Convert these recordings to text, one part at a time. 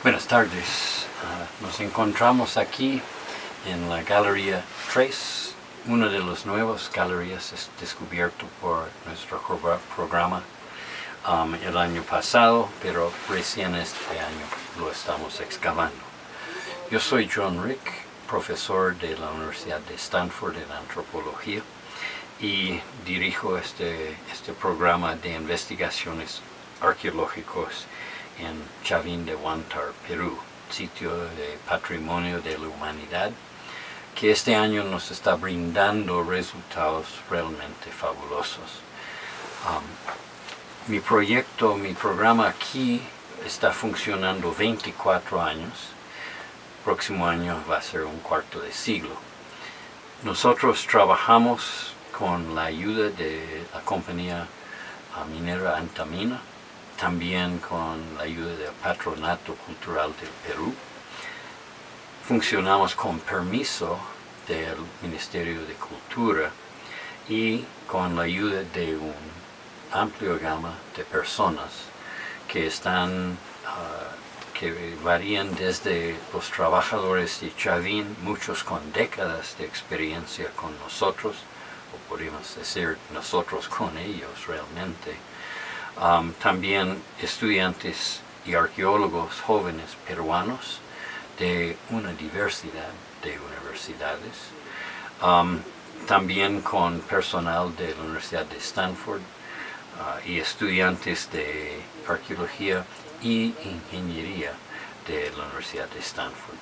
Buenas tardes. Nos encontramos aquí en la Galería 3, una de las nuevas galerías descubierto por nuestro programa el año pasado, pero recién este año lo estamos excavando. Yo soy John Rick, profesor de la Universidad de Stanford en antropología y dirijo este programa de investigaciones arqueológicos en Chavín de Huántar, Perú, sitio de patrimonio de la humanidad, que este año nos está brindando resultados realmente fabulosos. Mi programa aquí está funcionando 24 años. Próximo año va a ser un cuarto de siglo. Nosotros trabajamos con la ayuda de la compañía minera Antamina, también con la ayuda del Patronato Cultural del Perú. Funcionamos con permiso del Ministerio de Cultura y con la ayuda de una amplia gama de personas que que varían desde los trabajadores de Chavín, muchos con décadas de experiencia con nosotros, o podemos decir nosotros con ellos realmente. También estudiantes y arqueólogos jóvenes peruanos de una diversidad de universidades. También con personal de la Universidad de Stanford y estudiantes de arqueología y ingeniería de la Universidad de Stanford.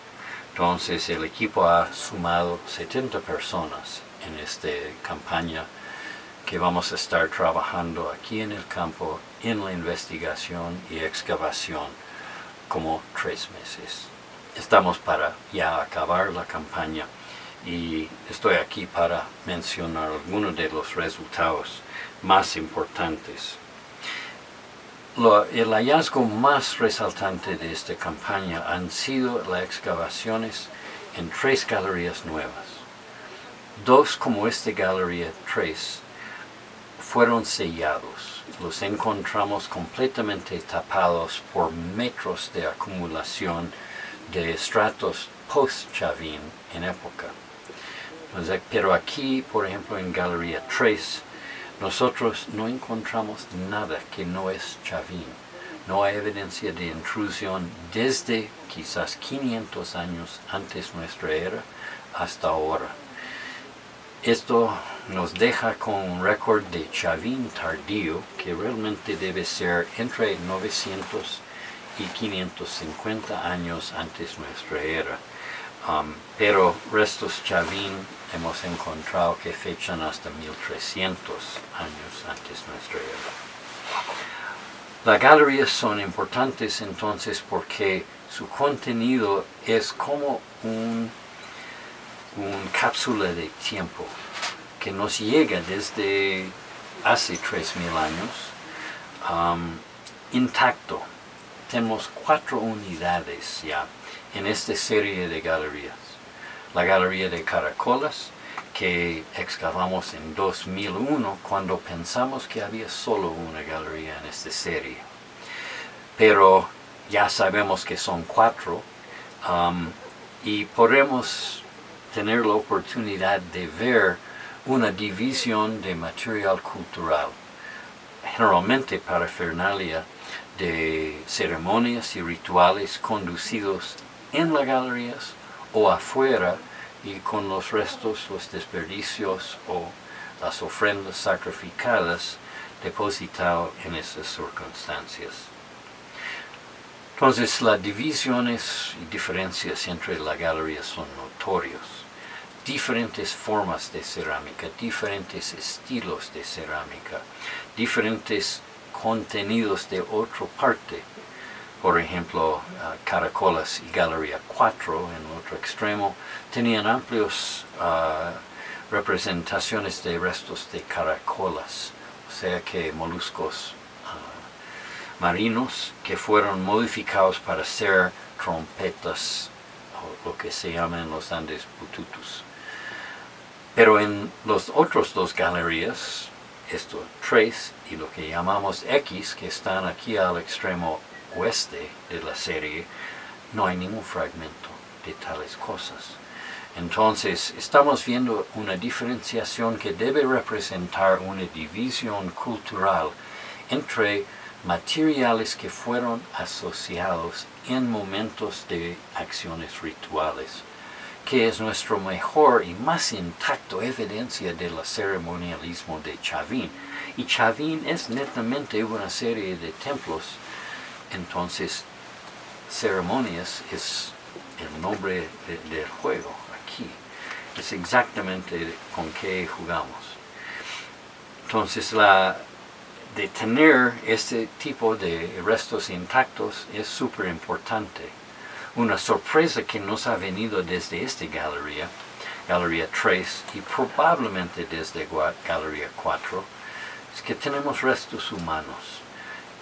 Entonces el equipo ha sumado 70 personas en esta campaña que vamos a estar trabajando aquí en el campo en la investigación y excavación como 3 meses. Estamos para ya acabar la campaña y estoy aquí para mencionar algunos de los resultados más importantes. El hallazgo más resaltante de esta campaña han sido las excavaciones en 3 galerías nuevas. 2 como esta galería 3 fueron sellados. Los encontramos completamente tapados por metros de acumulación de estratos post-Chavín en época. Pero aquí, por ejemplo, en Galería 3, nosotros no encontramos nada que no es Chavín. No hay evidencia de intrusión desde quizás 500 años antes de nuestra era hasta ahora. Esto nos deja con un récord de Chavín tardío que realmente debe ser entre 900 y 550 años antes de nuestra era. Pero restos Chavín hemos encontrado que fechan hasta 1300 años antes de nuestra era. Las galerías son importantes entonces porque su contenido es como una cápsula de tiempo que nos llega desde hace 3000 años intacto. Tenemos 4 unidades ya en esta serie de galerías. La galería de caracolas, que excavamos en 2001 cuando pensamos que había solo una galería en esta serie. Pero ya sabemos que son 4 y podemos tener la oportunidad de ver una división de material cultural, generalmente parafernalia de ceremonias y rituales conducidos en las galerías o afuera y con los restos, los desperdicios o las ofrendas sacrificadas depositadas en esas circunstancias. Entonces las divisiones y diferencias entre las galerías son notorios. Diferentes formas de cerámica, diferentes estilos de cerámica, diferentes contenidos de otra parte. Por ejemplo, caracolas y galería 4 en el otro extremo tenían amplias representaciones de restos de caracolas, o sea que moluscos marinos que fueron modificados para ser trompetas, o lo que se llama en los Andes bututus. Pero en los otros 2 galerías, esto 3 y lo que llamamos X, que están aquí al extremo oeste de la serie, no hay ningún fragmento de tales cosas. Entonces, estamos viendo una diferenciación que debe representar una división cultural entre materiales que fueron asociados en momentos de acciones rituales, que es nuestro mejor y más intacto evidencia del ceremonialismo de Chavín. Y Chavín es netamente una serie de templos, entonces ceremonias es el nombre del juego aquí. Es exactamente con qué jugamos. Entonces de tener este tipo de restos intactos es súper importante. Una sorpresa que nos ha venido desde esta galería 3 y probablemente desde Galería 4, es que tenemos restos humanos.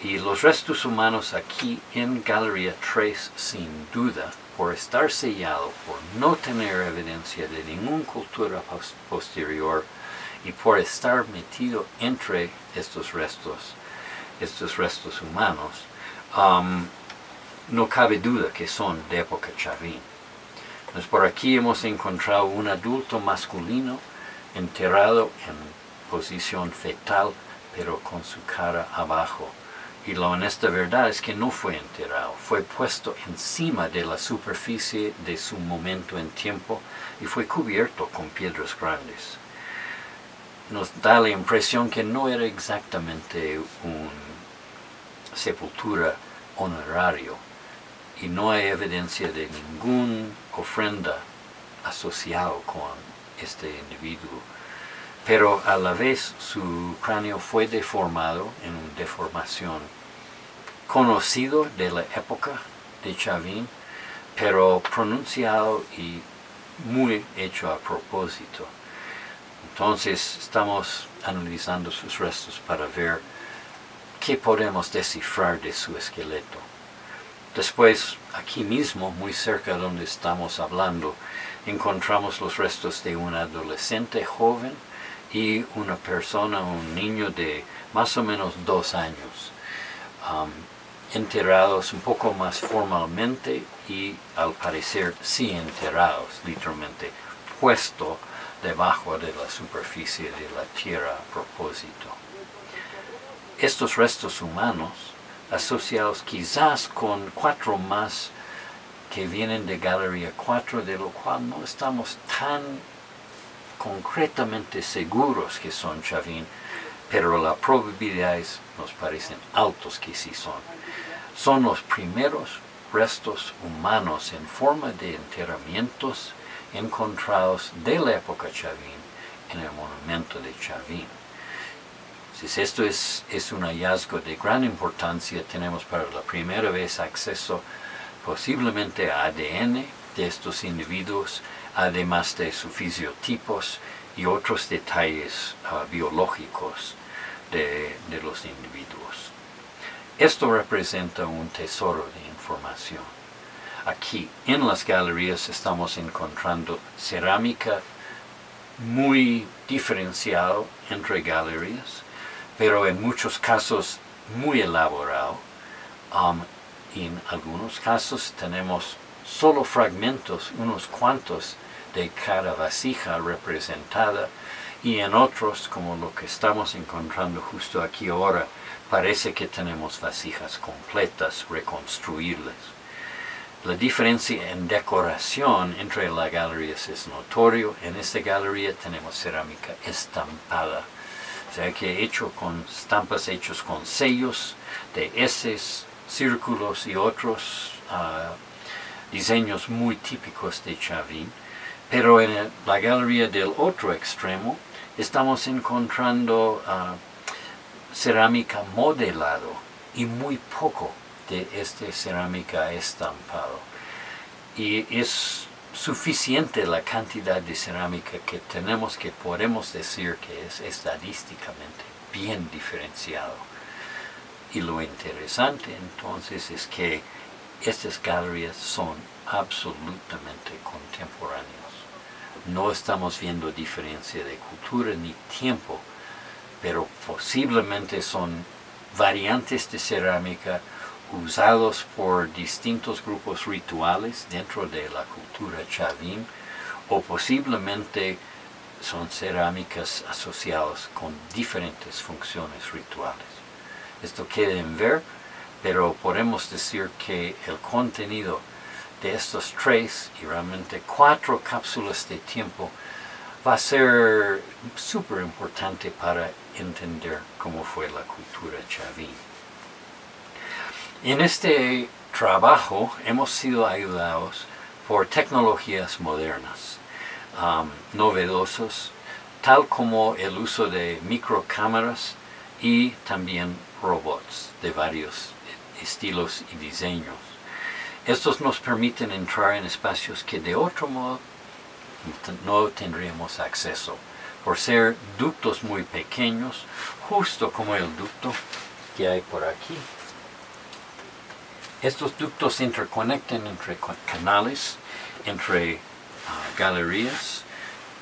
Y los restos humanos aquí en Galería 3, sin duda, por estar sellado, por no tener evidencia de ninguna cultura posterior y por estar metido entre estos restos humanos, no cabe duda que son de época Chavín. Entonces por aquí hemos encontrado un adulto masculino enterrado en posición fetal, pero con su cara abajo. Y la honesta verdad es que no fue enterrado, fue puesto encima de la superficie de su momento en tiempo y fue cubierto con piedras grandes. Nos da la impresión que no era exactamente una sepultura honorario y no hay evidencia de ninguna ofrenda asociada con este individuo. Pero a la vez su cráneo fue deformado en una deformación conocido de la época de Chavín, pero pronunciado y muy hecho a propósito. Entonces estamos analizando sus restos para ver qué podemos descifrar de su esqueleto. Después, aquí mismo, muy cerca de donde estamos hablando, encontramos los restos de un adolescente joven y una persona, un niño de más o menos 2 años, enterrados un poco más formalmente y al parecer sí enterrados, literalmente, puesto debajo de la superficie de la tierra a propósito. Estos restos humanos, asociados quizás con 4 más que vienen de Galería 4, de lo cual no estamos tan concretamente seguros que son Chavín, pero las probabilidades nos parecen altos que sí son. Son los primeros restos humanos en forma de enterramientos encontrados de la época Chavín en el monumento de Chavín. Entonces esto es un hallazgo de gran importancia. Tenemos para la primera vez acceso posiblemente a ADN de estos individuos, además de sus fisiotipos y otros detalles biológicos de los individuos. Esto representa un tesoro de información. Aquí en las galerías estamos encontrando cerámica muy diferenciada entre galerías, pero en muchos casos muy elaborado. Y en algunos casos tenemos solo fragmentos, unos cuantos de cada vasija representada, y en otros, como lo que estamos encontrando justo aquí ahora, parece que tenemos vasijas completas, reconstruibles. La diferencia en decoración entre las galerías es notorio. En esta galería tenemos cerámica estampada, o sea que hecho con estampas hechos con sellos de eses, círculos y otros diseños muy típicos de Chavín. Pero en la galería del otro extremo estamos encontrando cerámica modelado y muy poco de esta cerámica estampado. Y es suficiente la cantidad de cerámica que tenemos que podemos decir que es estadísticamente bien diferenciado. Y lo interesante entonces es que estas galerías son absolutamente contemporáneas. No estamos viendo diferencia de cultura ni tiempo, pero posiblemente son variantes de cerámica usados por distintos grupos rituales dentro de la cultura chavín, o posiblemente son cerámicas asociadas con diferentes funciones rituales. Esto queda en ver, pero podemos decir que el contenido de estos 3 y realmente 4 cápsulas de tiempo va a ser súper importante para entender cómo fue la cultura chavín. En este trabajo hemos sido ayudados por tecnologías modernas, novedosos, tal como el uso de microcámaras y también robots de varios estilos y diseños. Estos nos permiten entrar en espacios que de otro modo no tendríamos acceso, por ser ductos muy pequeños, justo como el ducto que hay por aquí. Estos ductos se interconectan entre canales, entre galerías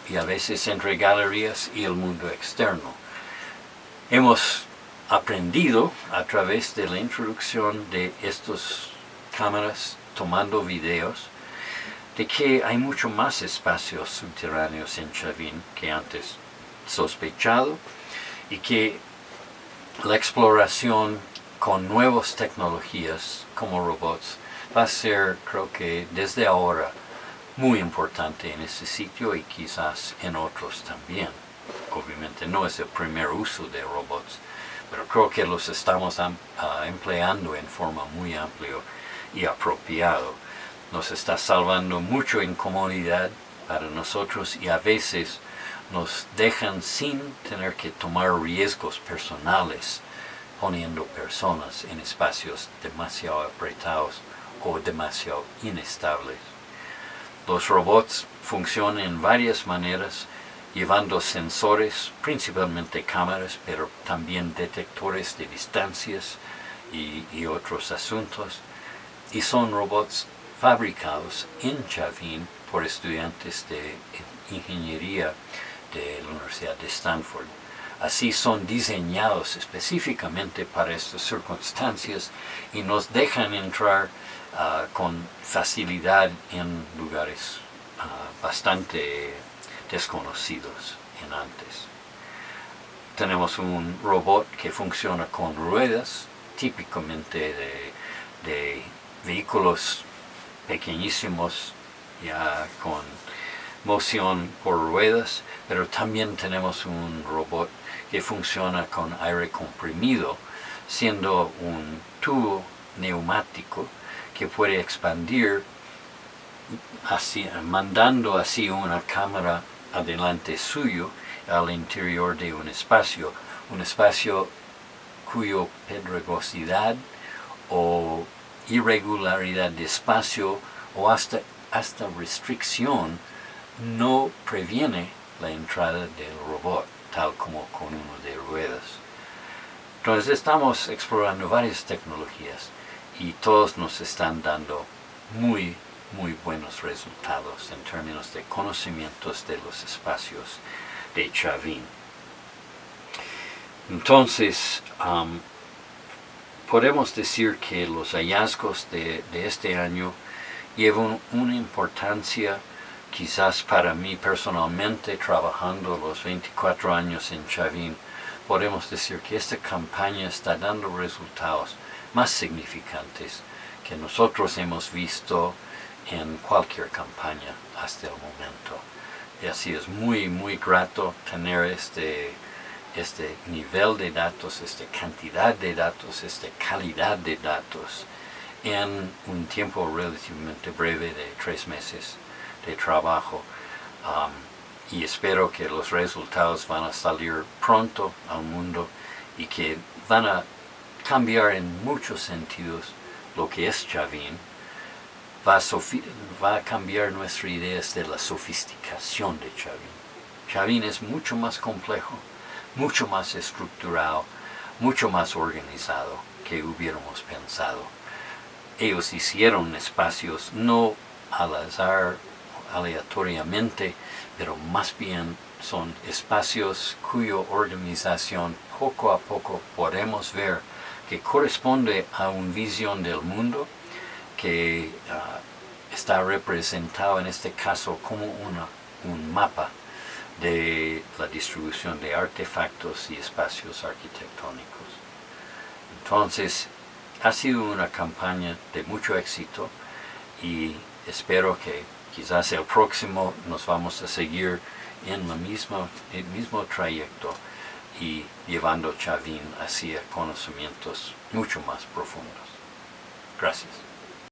y a veces entre galerías y el mundo externo. Hemos aprendido a través de la introducción de estas cámaras tomando videos de que hay mucho más espacios subterráneos en Chavín que antes sospechado y que la exploración con nuevas tecnologías como robots va a ser, creo que desde ahora, muy importante en este sitio y quizás en otros también. Obviamente no es el primer uso de robots, pero creo que los estamos empleando en forma muy amplia y apropiado. Nos está salvando mucho incomodidad para nosotros y a veces nos dejan sin tener que tomar riesgos personales poniendo personas en espacios demasiado apretados o demasiado inestables. Los robots funcionan en varias maneras, llevando sensores, principalmente cámaras, pero también detectores de distancias y otros asuntos. Y son robots fabricados en Chavín por estudiantes de ingeniería de la Universidad de Stanford. Así son diseñados específicamente para estas circunstancias y nos dejan entrar con facilidad en lugares bastante desconocidos en antes. Tenemos un robot que funciona con ruedas, típicamente de vehículos pequeñísimos, ya con moción por ruedas, pero también tenemos un robot que funciona con aire comprimido, siendo un tubo neumático que puede expandir, así, mandando así una cámara adelante suyo al interior de un espacio cuyo pedregosidad o irregularidad de espacio o hasta restricción no previene la entrada del robot, tal como con uno de ruedas. Entonces estamos explorando varias tecnologías y todos nos están dando muy buenos resultados en términos de conocimientos de los espacios de Chavín. Entonces, podemos decir que los hallazgos de este año llevan una importancia, quizás para mí personalmente, trabajando los 24 años en Chavín, podemos decir que esta campaña está dando resultados más significantes que nosotros hemos visto en cualquier campaña hasta el momento. Y así es muy grato tener este nivel de datos, esta cantidad de datos, esta calidad de datos en un tiempo relativamente breve de 3 meses de trabajo. Y espero que los resultados van a salir pronto al mundo y que van a cambiar en muchos sentidos lo que es Chavín. Va a cambiar nuestras ideas de la sofisticación de Chavín. Chavín es mucho más complejo, mucho más estructurado, mucho más organizado que hubiéramos pensado. Ellos hicieron espacios no al azar, aleatoriamente, pero más bien son espacios cuya organización poco a poco podemos ver que corresponde a una visión del mundo que está representado en este caso como un mapa de la distribución de artefactos y espacios arquitectónicos. Entonces, ha sido una campaña de mucho éxito y espero que quizás el próximo nos vamos a seguir en el mismo trayecto y llevando Chavín hacia conocimientos mucho más profundos. Gracias.